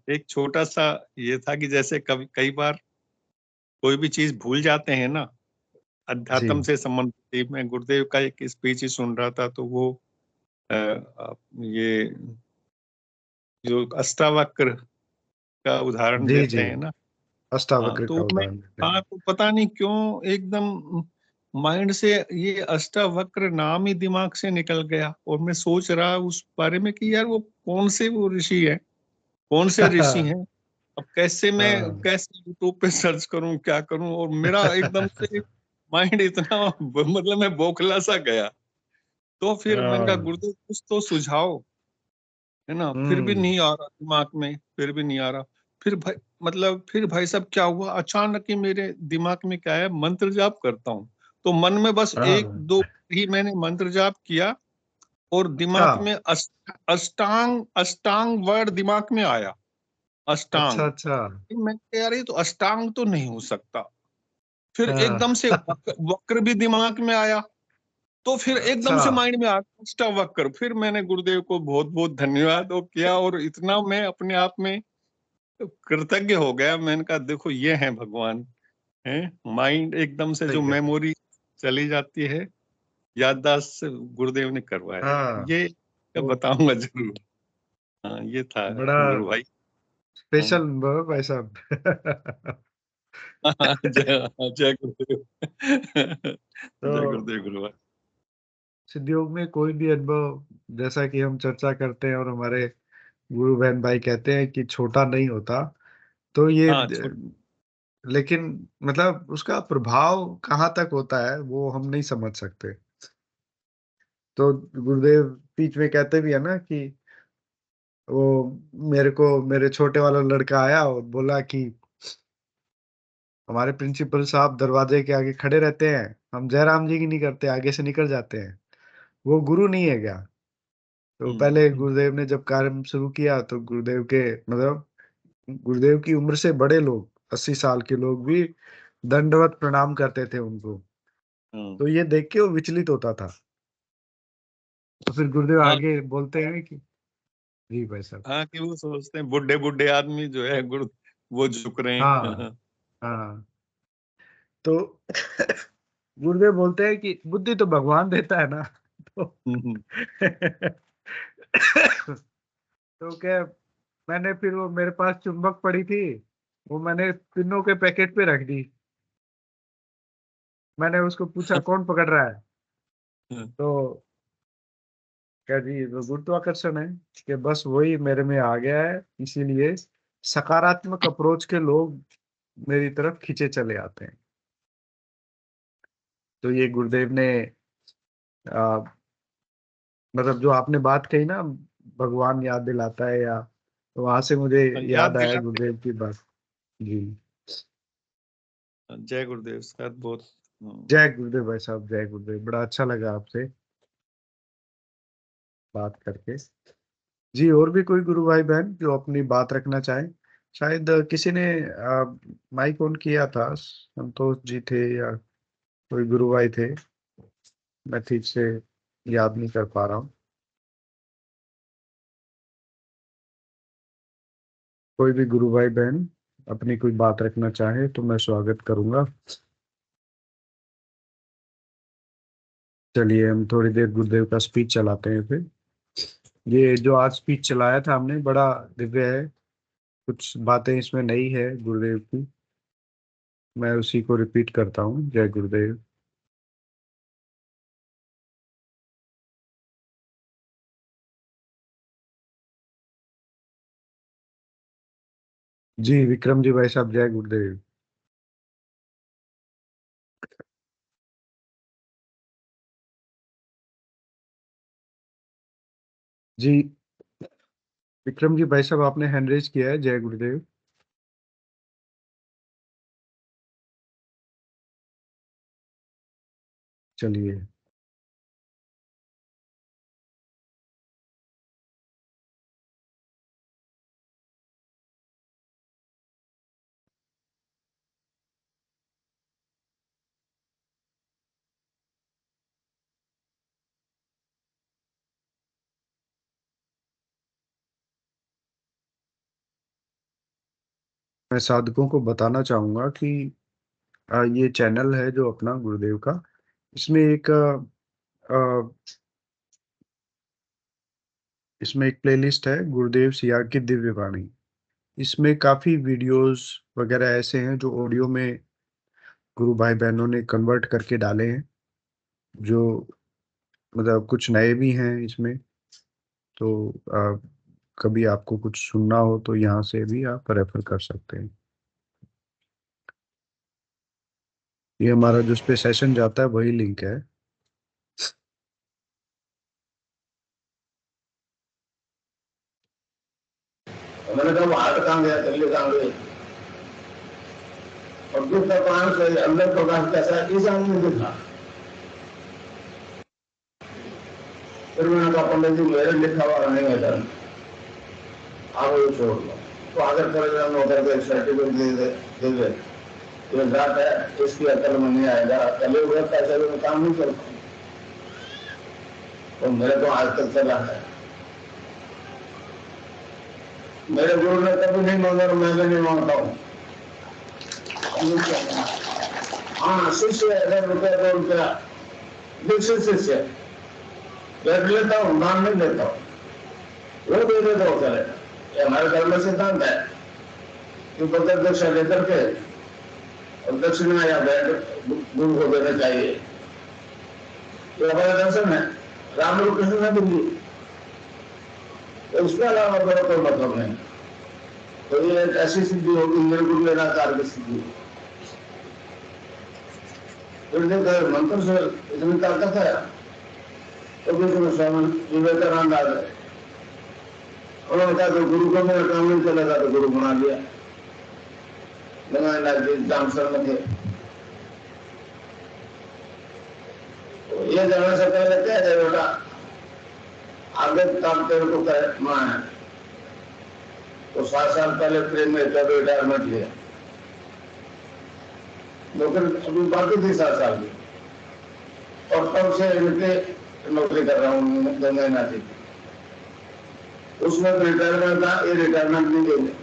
एक छोटा सा ये था कि जैसे कभी कई बार कोई भी चीज भूल जाते हैं ना, जी अध्यात्म से संबंधित। मैं गुरुदेव का एक स्पीच ही सुन रहा था, तो वो ये जो अष्टावक्र का उदाहरण जी देते जी। हैं ना। हाँ, अष्टावक्र का तो मैं, उदाहरण देते हाँ, हैं। तो पता नहीं क्यों एकदम माइंड से ये अष्टावक्र नाम ही दिमाग से निकल गया, और मैं सोच रहा उस बारे में कि यार वो कौन से वो ऋषि है, कौन से ऋषि हैं। अब कैसे मैं, हाँ। कैसे यूट्यूब पे सर्च करूं, क्या करूं, और मेरा एकदम से माइंड इतना मतलब मैं बौखला सा गया। तो फिर मैंने कहा हाँ। गुरुदेव कुछ तो सुझाव, है ना। फिर भी हम्म। नहीं आ रहा दिमाग में, फिर भी नहीं आ रहा। फिर भाई, मतलब फिर भाई साहब क्या हुआ, अचानक ही मेरे दिमाग में क्या है, मंत्र जाप करता हूँ, तो मन में बस एक हाँ। दो ही मैंने मंत्र जाप किया, और अच्छा दिमाग में अष्टांग अष्टांग वर्ड दिमाग में आया। अच्छा अष्टांग। अच्छा। मैं कह यार ये तो अष्टांग तो नहीं हो सकता। फिर हाँ। एकदम से वक्र भी दिमाग में आया। तो फिर एकदम अच्छा। से माइंड में आ गया अष्टावक्र। फिर मैंने गुरुदेव को बहुत बहुत धन्यवाद वो किया, और इतना मैं अपने आप में कृतज्ञ हो गया। मैंने कहा देखो ये है भगवान, है। माइंड एकदम से सही जो कह रहे हैं। मेमोरी चली जाती है, याददाश्त से गुरुदेव ने करवाया। हाँ। ये मैं वो बताऊंगा जरूर। हाँ, ये था बड़ा गुरु भाई। हाँ। स्पेशल अनुभव है भाई साहब। जय जय गुरुदेव। जय तो गुरुदेव गुरु भाई। सिद्धियोग में कोई भी अनुभव, जैसा कि हम चर्चा करते हैं और हमारे गुरु बहन भाई कहते हैं कि छोटा नहीं होता, तो ये हाँ, छोटा। लेकिन मतलब उसका प्रभाव कहाँ तक होता है वो हम नहीं समझ सकते। तो गुरुदेव बीच में कहते भी है ना कि वो मेरे को मेरे छोटे वाला लड़का आया और बोला कि हमारे प्रिंसिपल साहब दरवाजे के आगे खड़े रहते हैं, हम जयराम जी की नहीं करते, आगे से निकल जाते हैं, वो गुरु नहीं है क्या? तो हम्म। पहले गुरुदेव ने जब कार्य शुरू किया तो गुरुदेव के मतलब गुरुदेव की उम्र से बड़े लोग, 80 साल के लोग भी दंडवत प्रणाम करते थे उनको। हम्म। तो ये देख के वो विचलित होता था। तो फिर गुरुदेव हाँ, आगे बोलते हैं कि जी भाई साहब। हाँ, कि वो सोचते हैं बुढ़े बुढ़े आदमी जो है गुरु, वो झुक रहे हाँ। हैं। हाँ। तो गुरुदेव बोलते हैं कि बुद्धि तो भगवान देता है ना। तो तो क्या, मैंने फिर वो मेरे पास चुंबक पड़ी थी, वो मैंने पिनों के पैकेट पे रख दी। मैंने उसको पूछा कौन पकड़ रहा है? तो क्या जी ये तो गुरुत्वाकर्षण है, कि बस वही मेरे में आ गया है, इसीलिए सकारात्मक अप्रोच के लोग मेरी तरफ खींचे चले आते हैं। तो ये गुरुदेव ने मतलब जो आपने बात कही ना, भगवान याद दिलाता है, या तो वहां से मुझे याद याद आया दिलाते। गुरुदेव की बात। जी, जय गुरुदेव सर, बहुत जय गुरुदेव भाई साहब, जय गुरुदेव। बड़ा अच्छा लगा आपसे बात करके। जी, और भी कोई गुरु भाई बहन जो अपनी बात रखना चाहे? शायद किसी ने माइक ऑन किया था, संतोष जी थे या कोई गुरु भाई थे, मैं ठीक से याद नहीं कर पा रहा हूँ। कोई भी गुरु भाई बहन अपनी कोई बात रखना चाहे तो मैं स्वागत करूंगा। चलिए हम थोड़ी देर गुरुदेव का स्पीच चलाते हैं फिर। ये जो आज स्पीच चलाया था हमने, बड़ा दिव्य है, कुछ बातें इसमें नई है गुरुदेव की, मैं उसी को रिपीट करता हूँ। जय गुरुदेव। जी विक्रम जी भाई साहब, जय गुरुदेव। जी विक्रम जी भाई साहब, आपने हैंड रेज किया है। जय गुरुदेव। चलिए। मैं साधकों को बताना चाहूंगा कि ये चैनल है जो अपना गुरुदेव का, इसमें इसमें एक प्लेलिस्ट है, गुरुदेव सिया की दिव्य वाणी। इसमें काफी वीडियोस वगैरह ऐसे हैं जो ऑडियो में गुरु भाई बहनों ने कन्वर्ट करके डाले हैं, जो मतलब कुछ नए भी हैं इसमें। तो कभी आपको कुछ सुनना हो तो यहाँ से भी आप रेफर कर सकते हैं। ये हमारा जो उस पे सेशन जाता है वही लिंक है। मैंने कहा वो हाथ कहाँ गया, तल्ले कहाँ गए, और दूसरा कहां से अंदर प्रकाश कैसा है, इस आदमी ने देखा। फिर मैंने कहा पंडित जी मेरे लिखा हुआ नहीं है धर्म, आप वो छोड़ दो। तो अगर टेलीग्राम होकर के सर्टिफिकेट दे दे ये जात है, इसकी अकल में नहीं आएगा, कले हुए पैसे में काम नहीं करता। तो मेरे को आज तक चला है, मेरे गुरु ने कभी नहीं मांगा और मैं भी नहीं मांगता हूँ। हाँ, शिष्य 1000 रुपया 2 रुपया दीक्षित शिष्य बैठ लेता हूँ, दान नहीं देता हूँ, वो दे देता हूँ चलेगा। ये हमारे धर्म में सिद्धांत है कि पत्र दीक्षा लेकर के और दक्षिणा या भेंट गुरु को देना चाहिए। ये हमारा दर्शन है, राम और कृष्ण ने भी दी, तो उसके अलावा मेरा कोई मतलब नहीं। तो ये एक ऐसी सिद्धि होगी निर्गुण निराकार की सिद्धि। मंत्र से इतनी ताकत है, तो बीच स्वामी विवेकानंद आ गए, उन्होंने कहा तो गुरु को मेरा काम नहीं चलेगा, तो गुरु बना लिया। जामसर में थे, तो ये जाने से पहले कह दे बेटा आगे काम तेरे को मां है, तो 7 साल पहले प्रेम में रिटायरमेंट लिया, नौकरी अभी बाकी थी 7 साल की, और तब से इनके नौकरी कर रहा हूँ गंगा नाथी। उसमें रिटायरमेंट था, ये रिटायरमेंट नहीं देंगे,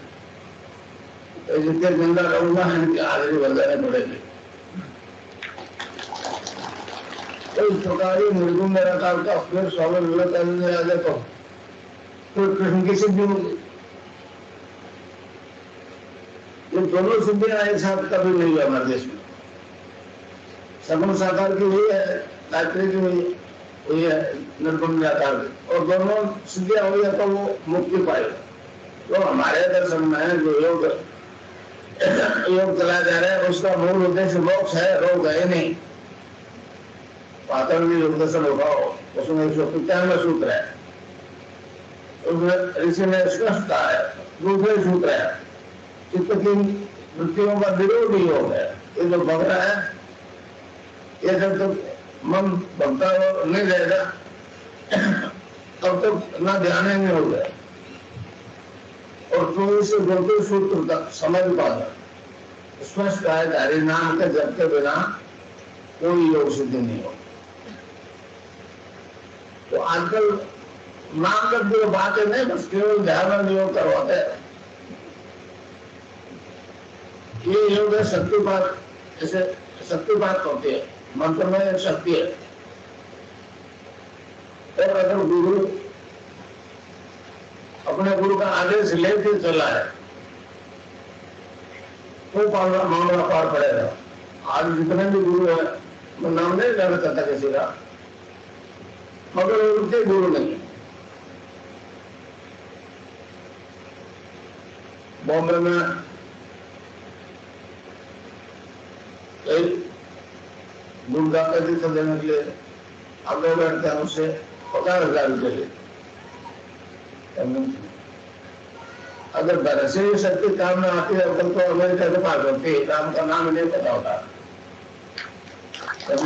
जितने जिंदा रहूंगा इनकी हाजिरी बजाने पड़ेगी। तो इस प्रकार ही निर्गुण निराकार का फिर स्वामी विवेकानंद ने आगे तो फिर कृष्ण की सिद्धि होगी। ये दोनों सिद्धियां एक साथ कभी नहीं है हमारे देश में। सगुण साकार की हुई है, गायत्री की हुई है, निर्गुण निराकार की, और दोनों सिद्धियां हुई है तो वो मुक्ति पाएगा। तो हमारे दर्शन में जो योग चलाया जा रहा है उसका मूल उद्देश्य मोक्ष है, रोग है नहीं। पातंजलि योग दर्शन उठाओ, उसमें 195 सूत्र है, उसमें ऋषि ने स्पष्ट कहा है, दूसरे सूत्र है, चित्त की वृत्तियों का विरोध योग है। ये जो भग रहा है, ये जब तक मन भगता नहीं रहेगा तब तक ना ध्यान ही नहीं होगा, और तुम इसे बिल्कुल सूत्र तक समझ पाना। स्पष्ट कहा है, हरि नाम के जप के बिना कोई योग सिद्धि नहीं हो। तो आजकल नाम जब जो बात है नहीं, बस केवल ध्यान योग करवाते हैं। ये योग है शक्तिपात, जैसे शक्तिपात होती है, मंत्र में एक शक्ति है। और अगर गुरु अपने गुरु का आदेश लेके चला है तो मामला पार पड़ेगा। आज जितने भी गुरु है, मैं नाम नहीं लेना चाहता किसी का, मगर उनके गुरु नहीं। बॉम्बे में कई गुरुदा का तीर्थ देने के लिए आगे बैठते हैं, उससे 50,000 रुपये ले। अगर बरसे ही शक्ति काम में आती है तो अमेरिका के पास होती है, काम का नाम नहीं पता होता। मैं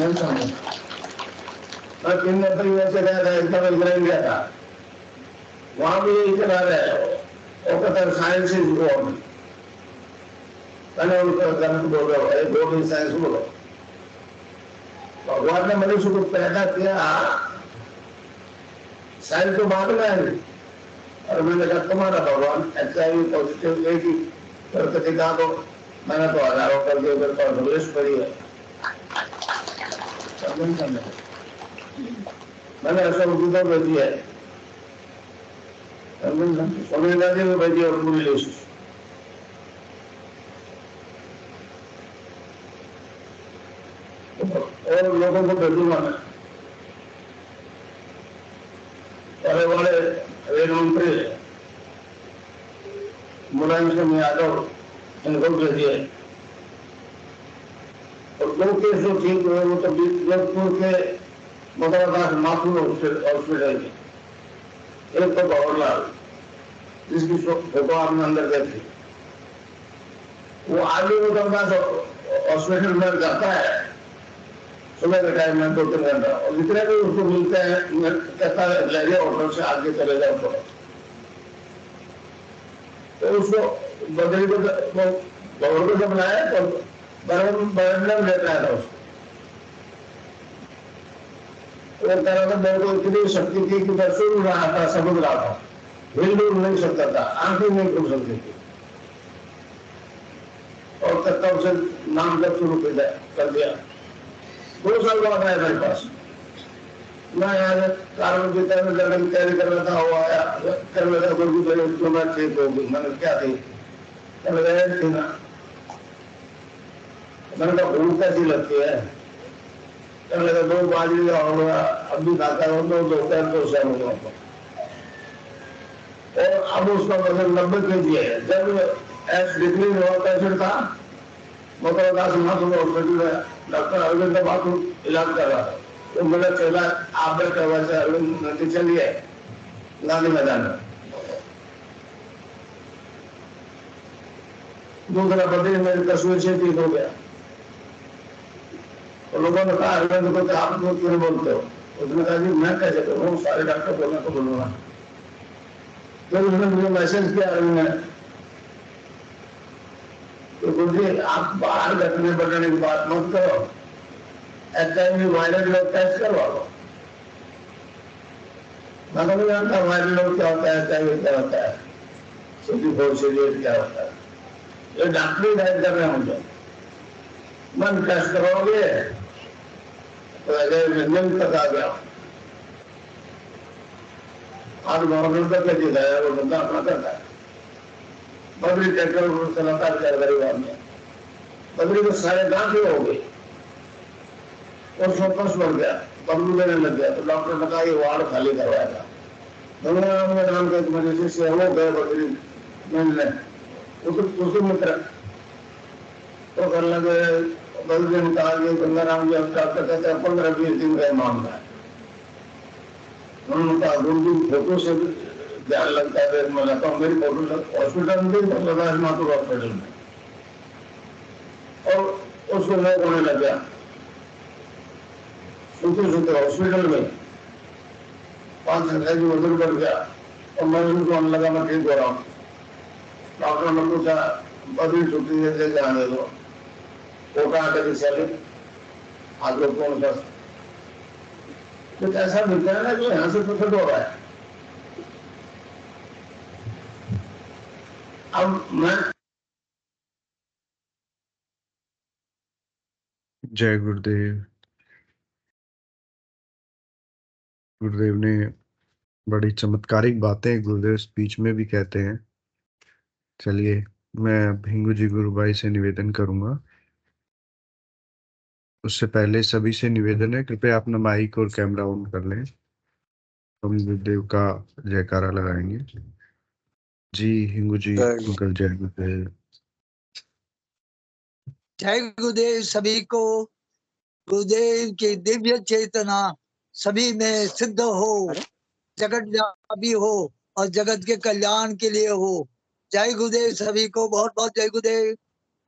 3 नंबर से गया था, एकदम इजराइल गया था, वहां भी यही चला रहे हैं, वो कहता है साइंस इज गॉड। मैंने उनको गलत बोल रहा है, गॉड इज साइंस बोलो। भगवान ने मनुष्य को पैदा किया, साइंस तो बाद में आई। और मैंने कहा तुम्हारा भगवान HIV पॉजिटिव एक ही दिखा दो, मैंने तो हजारों कर दिए, मेरे पास लिस्ट पड़ी है। मैंने ऐसा उर्दू भेजी है, सोनिया जी को भेजी और पूरी लिस्ट। और लोगों को भेजूंगा मैं। बड़े बड़े रेल मंत्री मुलायम सिंह यादव, इनको भेजिए। और 2 केस जो ठीक हुए वो तो जोधपुर के मोदाबाद माथुर हॉस्पिटल के, एक तो गौरलाल जिसकी फोटो आपने अंदर देखी, वो आगे मोदाबाद हॉस्पिटल में जाता है सुबह के टाइम में 2-3 घंटा, और जितने भी उसको मिलते हैं कहता है ले जाओ होटल से आगे चले जाओ। तो उसको बदली को गौर को जब बनाया तो बरंडा में लेता है उसको। वो कह रहा था मेरे को इतनी शक्ति थी कि मैं सुन रहा था, समझ रहा था, हिल डुल नहीं सकता था, आंखें नहीं खुल सकती थी। और तब से नाम जब शुरू कर दिया। 2 साल बाद आया मेरे पास, मैं यहाँ कारण की तैयारी कर रहा था, वो आया कर रहा था, तो मैं ठीक होगी। मैंने क्या थी, थी ना, मैंने कहा भूख कैसी लगती है, कहने लगा 2 बाजरी का होगा, अब भी खाता हो तो दोपहर को शाम हो जाऊंगा। और अब उसका वजन 90 kg है। जब डिग्री पेशेंट था मोतरदास माथुर हॉस्पिटल में, डॉक्टर अरविंद माथुर इलाज कर रहा था, तो मेरा चेला आप बैठे वैसे अरविंद नदी चलिए गांधी मैदान में। दूसरा बदली मेरी तस्वीर से ठीक हो गया। तो लोगों ने कहा अरविंद को आप लोग क्यों बोलते हो? उसने कहा जी मैं कैसे करूँ, सारे डॉक्टर बोलने को बोलूंगा। तो उसने मुझे मैसेज किया अरविंद ने, तो गुरुजी आप बाहर बैठने बैठने की बात मत करो, HIV वायरल लोग टेस्ट करवा लो। मैं नहीं जानता वायरल लोग क्या होता है, HIV क्या होता है, CD4 क्या होता है, ये डॉक्टरी गाइड कर रहे होंगे। मन टेस्ट करोगे तो अगर तक आ गया, आज गवर्नमेंट का क्या चीज है, वो बंदा अपना करता है। बदरी ट्रैक्टर चलाता है गरीब में, बदरी को सारे गांठ हो गई और फोकस बढ़ गया, बदलू लेने लग गया। तो डॉक्टर ने कहा ये वार्ड खाली करवाया था। गंगाराम के नाम के एक मरीज से वो गए बदरी मिलने, उसके मित्र तो कर लगे 10 दिन कहा कि गंगाराम जी अब डॉक्टर कहते हैं 15-20 दिन का मामला है। उन्होंने कहा गुरु जी फोटो से ध्यान लगता है, मैं लगता हूँ मेरी फोटो हॉस्पिटल में प्रकाश माथुर हॉस्पिटल में, और उसको मैं होने लग गया सोते सोते हॉस्पिटल में 5 वजन बढ़ गया और मैं उनको आने लगा मैं ठीक हो रहा हूँ। डॉक्टर ने पूछा अभी छुट्टी दे जाने दो, वो कहा कि चले आज लोग कौन सा कुछ ऐसा मिलता है ना जो यहाँ से प्रकट हो रहा है। अब मैं जय गुरुदेव। गुरुदेव ने बड़ी चमत्कारिक बातें गुरुदेव स्पीच में भी कहते हैं। चलिए मैं अब हिंगू जी गुरु भाई से निवेदन करूंगा। उससे पहले सभी से निवेदन है कृपया अपना माइक और कैमरा ऑन कर लें। हम गुरुदेव का जयकारा लगाएंगे। जी हिंगू जी अंकल जय गुरुदेव। जय गुरुदेव सभी को। गुरुदेव की दिव्य चेतना सभी में सिद्ध हो, जगत व्यापी हो और जगत के कल्याण के लिए हो। जय गुरुदेव सभी को, बहुत बहुत जय गुरुदेव।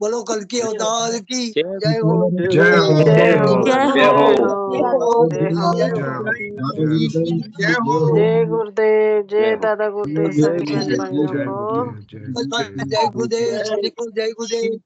बोलो कल की अवतार की जय हो। जय हो। जय हो। जय हो। जय गुरुदेव, जय दादा गुरुदेव, सभी जय बहन भाइयों को गुरुदेव। जय गुरुदेव सभी को, जय गुरुदेव।